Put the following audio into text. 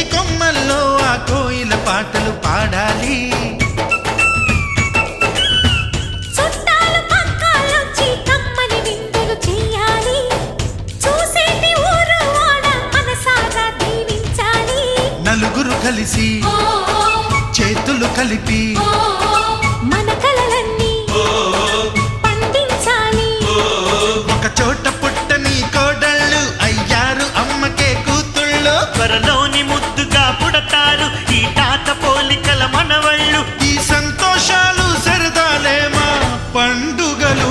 ఈ కొమ్మల్లో ఆ కోయిల పాటలు పాడాలి. నలుగురు కలిసి చేతులు కలిపి మన కలలన్నీ పండించాలి. ఒక చోట పుట్టని కోడళ్ళు అయ్యారు అమ్మకే కూతుళ్ళు. త్వరలోని ముద్దుగా పుడతారు ఈ తాత పోలికల మనవళ్ళు. ఈ సంతోషాలు సరదాలే మా పండుగలు.